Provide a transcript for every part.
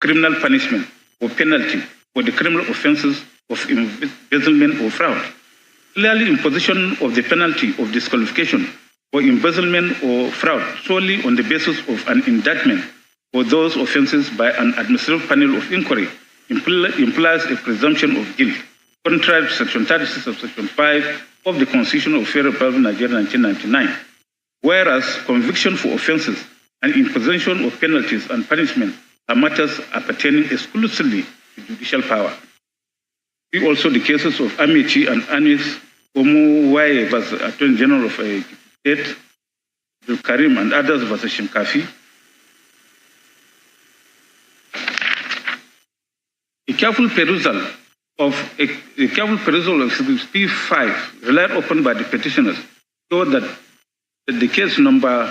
criminal punishment or penalty for the criminal offences of embezzlement or fraud. Clearly imposition of the penalty of disqualification for embezzlement or fraud solely on the basis of an indictment for those offences by an administrative panel of inquiry implies a presumption of guilt, contrary to Section 36 of Section 5 of the Constitution of the Federal Republic of Nigeria 1999, whereas conviction for offences and imposition of penalties and punishment are matters appertaining exclusively to judicial power. See also the cases of Amici and Anis Omuwaye versus Attorney General of a State, Karim and others versus Shinkafi. A careful perusal of P5 relied upon by the petitioners showed that the case number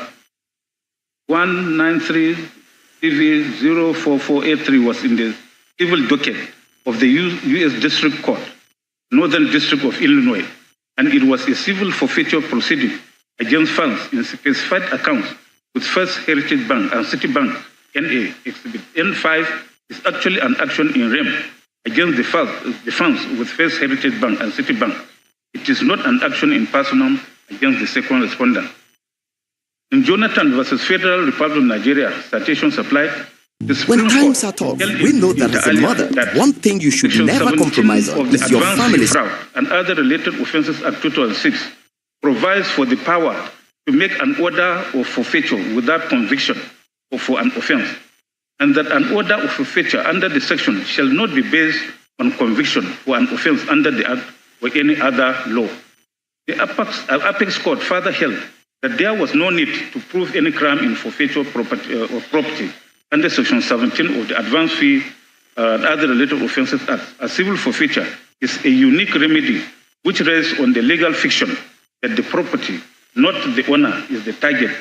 193-CV-04483 was in the civil docket of the U.S. District Court, Northern District of Illinois, and it was a civil forfeiture proceeding against funds in specified accounts with First Heritage Bank and Citibank N.A. Exhibit N5 is actually an action in rem against the funds with First Heritage Bank and Citibank. It is not an action in personam against the second respondent. In Jonathan versus Federal Republic of Nigeria, citation supplied. When times are tough, we know that as a mother, one thing you should never compromise on is your family's fraud and other related offences Act 2006 provides for the power to make an order of forfeiture without conviction or for an offence, and that an order of forfeiture under the section shall not be based on conviction for an offence under the Act or any other law. The Apex Court further held that there was no need to prove any crime in forfeiture property under Section 17 of the Advance Fee and Other Related Offences Act. A civil forfeiture is a unique remedy which rests on the legal fiction that the property, not the owner, is the target.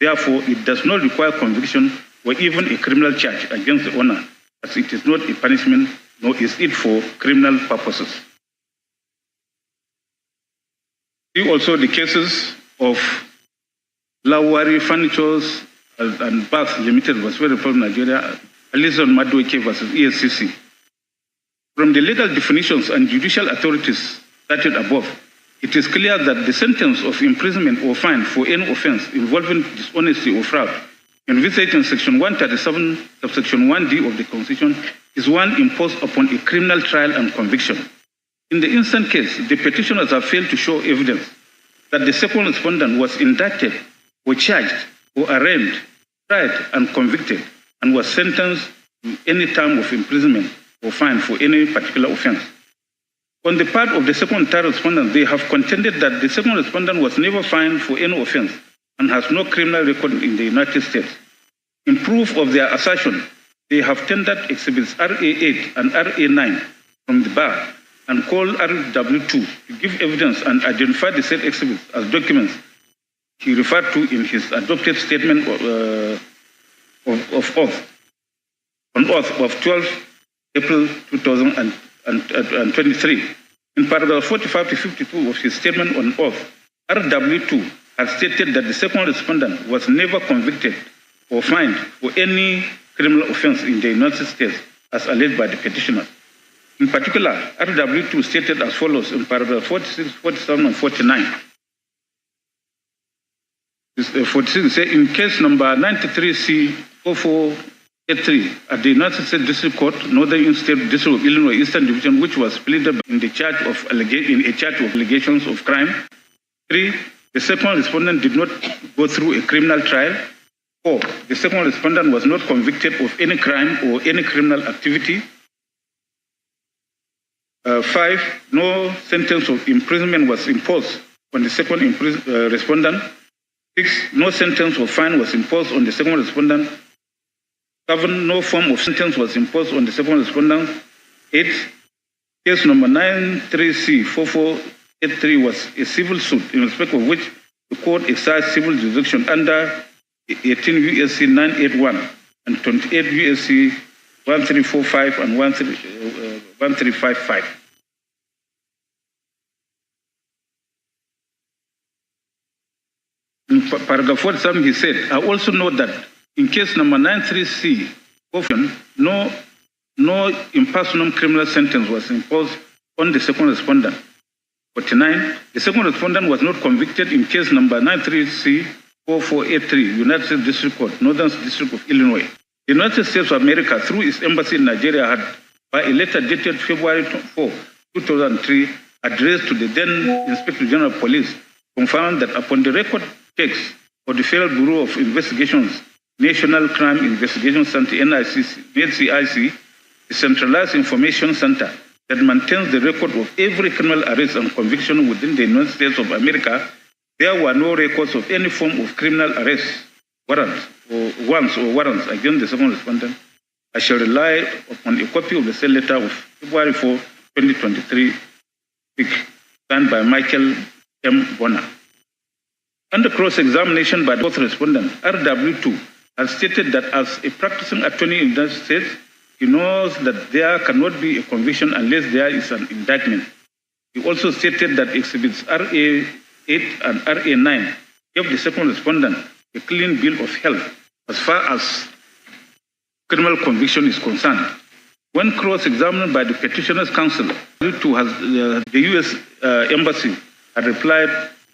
Therefore, it does not require conviction or even a criminal charge against the owner, as it is not a punishment, nor is it for criminal purposes. See also the cases of Lawari Furnitures and Baths Limited versus Federal Republic of Nigeria, Alison Madueke versus ESCC. From the legal definitions and judicial authorities cited above, it is clear that the sentence of imprisonment or fine for any offence involving dishonesty or fraud envisaged in Section 137, subsection 1D of the Constitution is one imposed upon a criminal trial and conviction. In the instant case, the petitioners have failed to show evidence that the second respondent was indicted or charged or arraigned, tried and convicted, and was sentenced to any term of imprisonment or fine for any particular offence. On the part of the second and third respondents, they have contended that the second respondent was never fined for any offence and has no criminal record in the United States. In proof of their assertion, they have tendered exhibits RA8 and RA9 from the bar and called RW2 to give evidence and identify the said exhibits as documents he referred to in his adopted statement of oath of 12 April 2023. In paragraph 45 to 52 of his statement on oath, RW2 has stated that the second respondent was never convicted or fined for any criminal offence in the United States as alleged by the petitioner. In particular, RW2 stated as follows in paragraph 46, 47, and 49. 46 say, in case number 93C4483 at the United States District Court, Northern State District of Illinois, Eastern Division, which was pleaded in a charge of allegations of crime. 3. The second respondent did not go through a criminal trial. 4. The second respondent was not convicted of any crime or any criminal activity. 5. No sentence of imprisonment was imposed on the second respondent. 6. No sentence of fine was imposed on the second respondent. 7. No form of sentence was imposed on the second respondent. 8. Case number 93C4483 was a civil suit in respect of which the court exercised civil jurisdiction under 18 U.S.C. 981 and 28 U.S.C. 1345 and 1355. In paragraph 47, he said, I also note that in case number 93C Often, no impersonum criminal sentence was imposed on the second respondent. 49. The second respondent was not convicted in case number 93C4483, United States District Court, Northern District of Illinois. The United States of America, through its embassy in Nigeria, had, by a letter dated February 4, 2003, addressed to the then Inspector General of Police, confirmed that upon the record text of the Federal Bureau of Investigation's National Crime Investigation Center, NCIC, the Centralized Information Center that maintains the record of every criminal arrest and conviction within the United States of America, there were no records of any form of criminal arrest, warrants against the second respondent. I shall rely upon a copy of the said letter of February 4, 2023, signed by Michael M. Bonner. Under cross-examination by both respondents, RW2 has stated that as a practicing attorney in the United States, he knows that there cannot be a conviction unless there is an indictment. He also stated that exhibits RA8 and RA9 gave the second respondent a clean bill of health as far as criminal conviction is concerned. When cross-examined by the petitioner's counsel, the U.S. Embassy had replied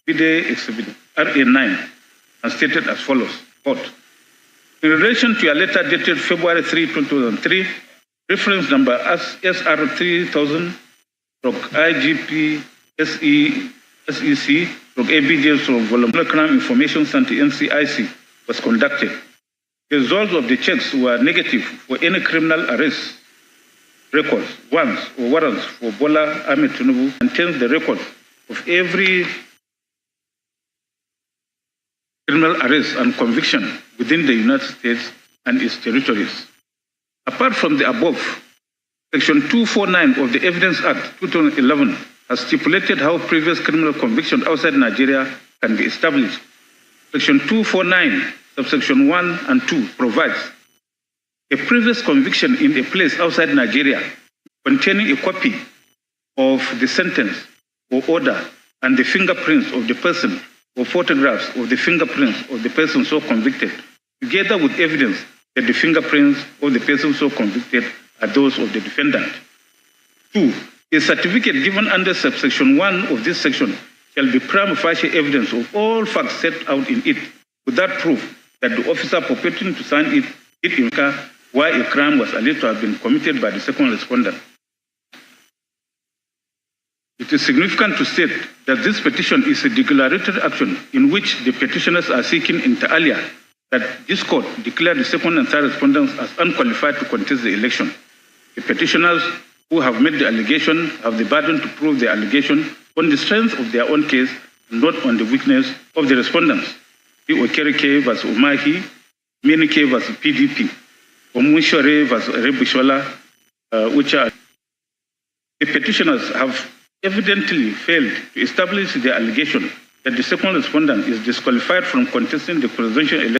with the exhibit RA9 and stated as follows, quote, in relation to your letter dated February 3, 2003, reference number SR 3000, IGP SEC, ABJ, Voluntary Crime Information Center, NCIC, was conducted. The results of the checks were negative for any criminal arrest records, warrants for Bola Ahmed Tinubu, contains the record of every criminal arrest and conviction within the United States and its territories. Apart from the above, Section 249 of the Evidence Act 2011 has stipulated how previous criminal convictions outside Nigeria can be established. Section 249, subsection 1 and 2 provides a previous conviction in a place outside Nigeria containing a copy of the sentence or order and the fingerprints of the person or photographs of the fingerprints of the person so convicted, together with evidence that the fingerprints of the person so convicted are those of the defendant. 2. A certificate given under subsection 1 of this section shall be prima facie evidence of all facts set out in it, without proof that the officer purporting to sign it did incur why a crime was alleged to have been committed by the second respondent. It is significant to state that this petition is a declaratory action in which the petitioners are seeking inter alia that this court declare the second and third respondents as unqualified to contest the election. The petitioners who have made the allegation have the burden to prove the allegation on the strength of their own case and not on the weakness of the respondents. The Okereke vs. Umahi, Menike vs. PDP, Omushore vs. Rebushola, which are the petitioners have evidently failed to establish the allegation that the second respondent is disqualified from contesting the presidential election